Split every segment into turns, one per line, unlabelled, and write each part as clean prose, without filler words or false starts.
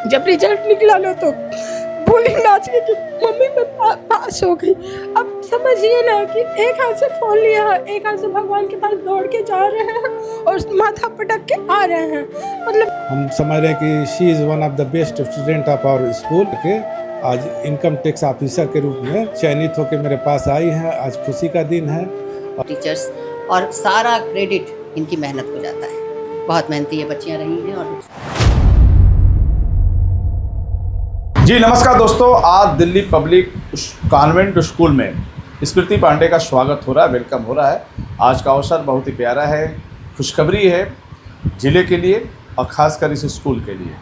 जब रिजल्ट निकला ना तो बोली नाच के कि मम्मी मैं पास हो गई। अब समझिए ना कि एक हाथ से फोन लिया है, एक हाथ से भगवान के पास दौड़ के जा रहे हैं और माथा पटक के आ रहे हैं। मतलब
हम समझ रहे हैं कि she is one of the best student of our school के आज इनकम टैक्स ऑफिसर के रूप में चयनित होकर मेरे पास आई हैं। आज खुशी का दिन है।
टीचर्स और सारा क्रेडिट इनकी मेहनत को जाता है। बहुत मेहनती ये बच्चियां रही हैं। और
जी नमस्कार दोस्तों, आज दिल्ली पब्लिक कॉन्वेंट स्कूल में स्मृति पांडे का स्वागत हो रहा है, वेलकम हो रहा है। आज का अवसर बहुत ही प्यारा है, खुशखबरी है ज़िले के लिए और ख़ासकर इस स्कूल के लिए।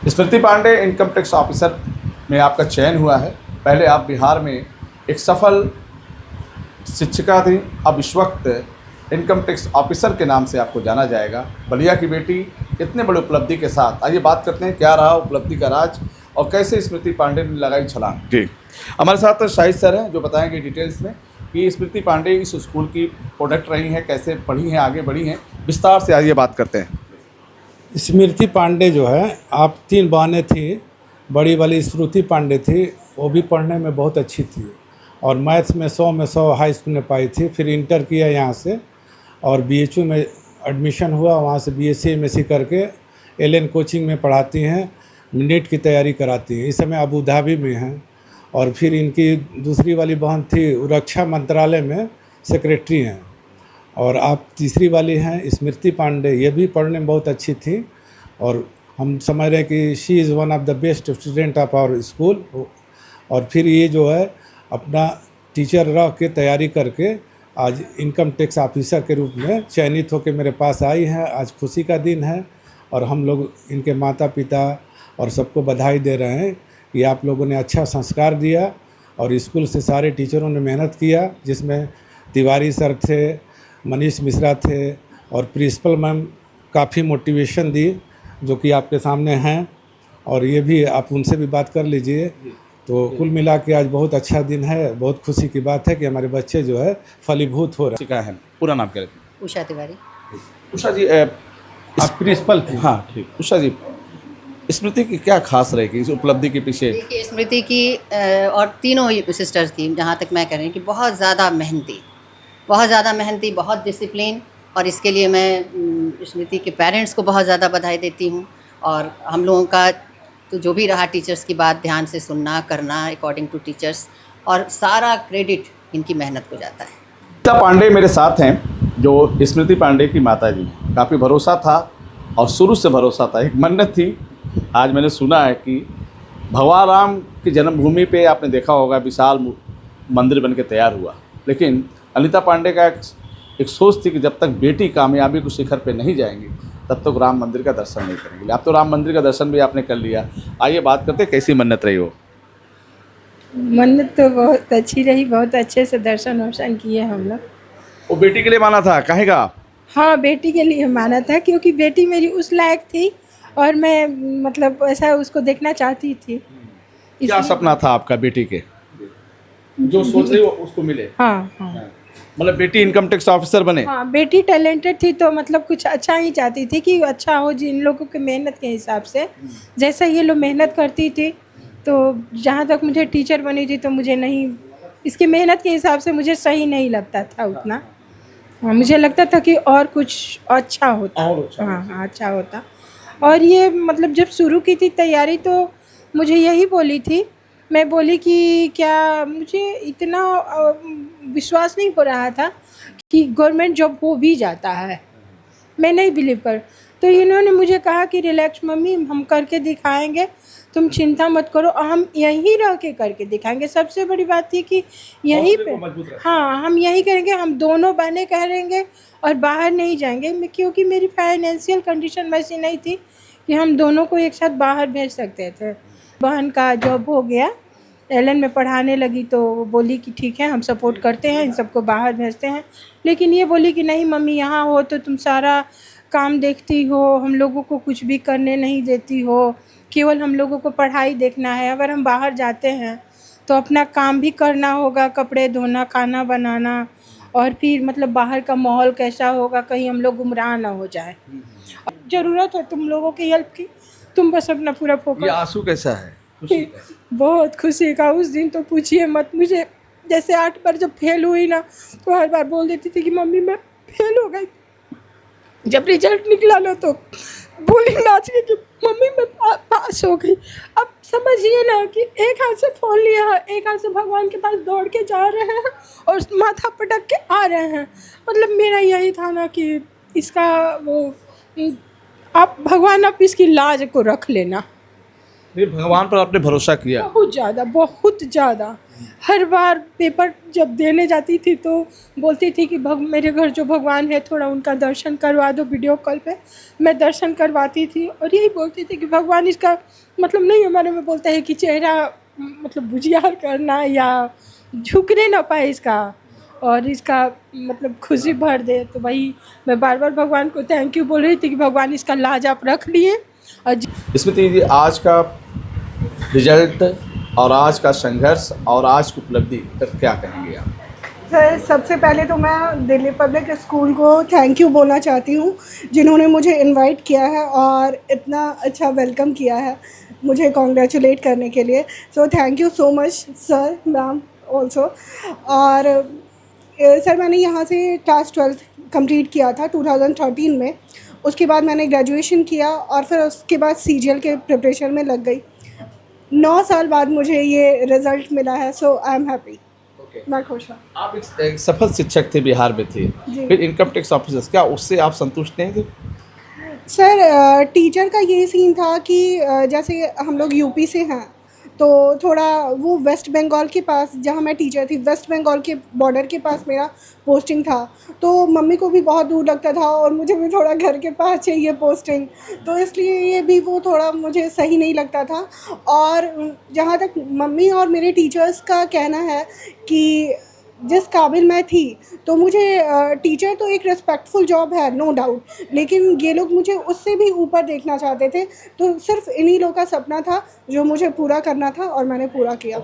स्मृति पांडे इनकम टैक्स ऑफिसर में आपका चयन हुआ है। पहले आप बिहार में एक सफल शिक्षिका थी, अब इस वक्त इनकम टैक्स ऑफिसर के नाम से आपको जाना जाएगा। बलिया की बेटी इतने बड़े उपलब्धि के साथ, आइए बात करते हैं क्या रहा उपलब्धि का राज और कैसे स्मृति पांडे ने लगाई छलांग। जी हमारे साथ शाहिद सर हैं जो बताएंगे डिटेल्स में कि स्मृति पांडे इस स्कूल की प्रोडक्ट रही हैं, कैसे पढ़ी हैं, आगे बढ़ी हैं। विस्तार से आइए बात करते हैं।
स्मृति पांडे जो है, आप 3 बहनें थी। बड़ी वाली श्रुति पांडे थी, वो भी पढ़ने में बहुत अच्छी थी और मैथ्स में 100 में 100 हाई स्कूल में पाई थी। फिर इंटर किया यहाँ से और BHU में एडमिशन हुआ, वहाँ से BSc MSc करके LN कोचिंग में पढ़ाती हैं, नीट की तैयारी कराती हैं। इस समय अबू धाबी में हैं। और फिर इनकी दूसरी वाली बहन थी, वो रक्षा मंत्रालय में सेक्रेटरी हैं। और आप तीसरी वाली हैं स्मृति पांडे, ये भी पढ़ने में बहुत अच्छी थी और हम समझ रहे हैं कि she is one of the best student of our school. और फिर ये जो है अपना टीचर रह के तैयारी करके आज इनकम टैक्स ऑफिसर के रूप में चयनित होकर मेरे पास आई हैं। आज खुशी का दिन है और हम लोग इनके माता पिता और सबको बधाई दे रहे हैं कि आप लोगों ने अच्छा संस्कार दिया और स्कूल से सारे टीचरों ने मेहनत किया, जिसमें तिवारी सर थे, मनीष मिश्रा थे और प्रिंसिपल मैम काफ़ी मोटिवेशन दी जो कि आपके सामने हैं और ये भी आप उनसे भी बात कर लीजिए। तो कुल मिला के आज बहुत अच्छा दिन है, बहुत खुशी की बात है कि हमारे बच्चे जो है फलीभूत हो रहे
शिका है, पूरा नाम क्या है?
उषा तिवारी।
उषा जी
आप प्रिंसिपल थे।
हाँ ठीक। उषा जी, स्मृति की क्या खास रहेगी इस उपलब्धि के पीछे?
देखिए स्मृति की और तीनों ही सिस्टर्स की, जहाँ तक मैं कह रही हूँ कि बहुत ज़्यादा मेहनती, बहुत डिसिप्लिन। और इसके लिए मैं स्मृति के पेरेंट्स को बहुत ज़्यादा बधाई देती हूँ। और हम लोगों का तो जो भी रहा, टीचर्स की बात ध्यान से सुनना, करना अकॉर्डिंग टू टीचर्स, और सारा क्रेडिट इनकी मेहनत को जाता है।
गीता पांडे मेरे साथ हैं जो स्मृति पांडे की माता जी। काफ़ी भरोसा था और शुरू से भरोसा था, एक मन्नत थी। आज मैंने सुना है कि भगवान राम की जन्मभूमि पे आपने देखा होगा विशाल मंदिर बन के तैयार हुआ, लेकिन अनिता पांडे का एक सोच थी कि जब तक बेटी कामयाबी को शिखर पे नहीं जाएंगी तब तक राम मंदिर का दर्शन नहीं करेंगे। अब तो राम मंदिर का दर्शन भी आपने कर लिया। आइए बात करते हैं कैसी मन्नत रही हो।
मन्नत तो बहुत अच्छी रही, बहुत अच्छे से दर्शन वर्शन किए हम लोग।
वो बेटी के लिए माना था, कहेगा?
हाँ, बेटी के लिए माना था क्योंकि बेटी मेरी उस लायक थी और मैं मतलब ऐसा उसको देखना चाहती थी।
क्या सपना था आपका बेटी के? जो सोच रही हो उसको मिले।
हाँ हाँ
मतलब बेटी इनकम टैक्स ऑफिसर बने।
हाँ, बेटी टैलेंटेड थी तो मतलब कुछ अच्छा ही चाहती थी कि अच्छा हो जिन लोगों की मेहनत के हिसाब से। जैसा ये लोग मेहनत करती थी तो जहाँ तक मुझे टीचर बनी थी तो मुझे नहीं, इसकी मेहनत के हिसाब से मुझे सही नहीं लगता था उतना। हाँ, मुझे लगता था कि और कुछ अच्छा होता। हाँ हाँ, अच्छा होता। और ये मतलब जब शुरू की थी तैयारी तो मुझे यही बोली थी, मैं बोली कि क्या मुझे इतना विश्वास नहीं हो रहा था कि गवर्नमेंट जॉब हो भी जाता है, मैं नहीं बिलीव कर। तो इन्होंने मुझे कहा कि रिलैक्स मम्मी, हम करके दिखाएंगे, तुम चिंता मत करो, और हम यहीं रह के करके दिखाएंगे। सबसे बड़ी बात थी कि यहीं पे, हाँ हम यहीं करेंगे, हम दोनों बहनें करेंगे और बाहर नहीं जाएंगे। क्योंकि मेरी फाइनेंशियल कंडीशन वैसी नहीं थी कि हम दोनों को एक साथ बाहर भेज सकते थे। बहन का जॉब हो गया, LN में पढ़ाने लगी तो वो बोली कि ठीक है हम सपोर्ट करते हैं, इन सबको बाहर भेजते हैं। लेकिन ये बोली कि नहीं मम्मी, यहाँ हो तो तुम सारा काम देखती हो, हम लोगों को कुछ भी करने नहीं देती हो, केवल हम लोगों को पढ़ाई देखना है। अगर हम बाहर जाते हैं तो अपना काम भी करना होगा, कपड़े धोना, खाना बनाना, और फिर मतलब बाहर का माहौल कैसा होगा, कहीं हम लोग गुमराह ना हो जाए। ज़रूरत है तुम लोगों की हेल्प की तुम बस अपना पूरा
ये
फोकस।
आंसू कैसा है खुशी का?
बहुत खुशी का उस दिन तो पूछिए मत। मुझे जैसे 8 बार जब फेल हुई ना तो हर बार बोल देती थी कि मम्मी मैं फेल हो गई। जब रिजल्ट निकला ना तो बोली नाच के कि मम्मी मैं पास हो गई। अब समझिए ना कि एक हाथ से फ़ोन लिया है, एक हाथ से भगवान के पास दौड़ के जा रहे हैं और माथा पटक के आ रहे हैं। मतलब मेरा यही था ना कि इसका वो आप भगवान आप इसकी लाज को रख लेना।
ये भगवान पर आपने भरोसा किया।
बहुत ज़्यादा। हर बार पेपर जब देने जाती थी तो बोलती थी कि मेरे घर जो भगवान है थोड़ा उनका दर्शन करवा दो वीडियो कॉल पे। मैं दर्शन करवाती थी और यही बोलती थी कि भगवान इसका मतलब नहीं हमारे में बोलता है कि चेहरा मतलब बुझियार करना या झुकने ना पाए इसका और इसका मतलब खुशी भर दे। तो वही मैं बार बार भगवान को थैंक यू बोल रही थी कि भगवान इसका लाज आप रख लिए। और
स्मृति जी, आज का रिजल्ट और आज का संघर्ष और आज की उपलब्धि पर क्या कहेंगे आप?
सर सबसे पहले तो मैं दिल्ली पब्लिक स्कूल को थैंक यू बोलना चाहती हूँ जिन्होंने मुझे इनवाइट किया है और इतना अच्छा वेलकम किया है मुझे कॉन्ग्रेचुलेट करने के लिए। So thank you so much sir ma'am also. और सर मैंने यहाँ से क्लास 12th कंप्लीट किया था 2013 में। उसके बाद मैंने ग्रेजुएशन किया और फिर उसके बाद CGL के प्रिपरेशन में लग गई। 9 साल बाद मुझे ये रिज़ल्ट मिला है। सो आई एम हैप्पी। मैं खुश हूँ।
आप एक सफल शिक्षक थे, बिहार में थे, फिर इनकम टैक्स ऑफिसर, क्या उससे आप संतुष्ट नहीं थे?
सर टीचर का ये सीन था कि जैसे हम लोग यूपी से हैं तो थोड़ा वो वेस्ट बंगाल के पास, जहाँ मैं टीचर थी वेस्ट बंगाल के बॉर्डर के पास मेरा पोस्टिंग था, तो मम्मी को भी बहुत दूर लगता था और मुझे भी थोड़ा घर के पास चाहिए पोस्टिंग, तो इसलिए ये भी वो थोड़ा मुझे सही नहीं लगता था। और जहाँ तक मम्मी और मेरे टीचर्स का कहना है कि जिस काबिल मैं थी तो मुझे टीचर तो एक रिस्पेक्टफुल जॉब है नो डाउट, लेकिन ये लोग मुझे उससे भी ऊपर देखना चाहते थे। तो सिर्फ इन्हीं लोगों का सपना था जो मुझे पूरा करना था और मैंने पूरा किया।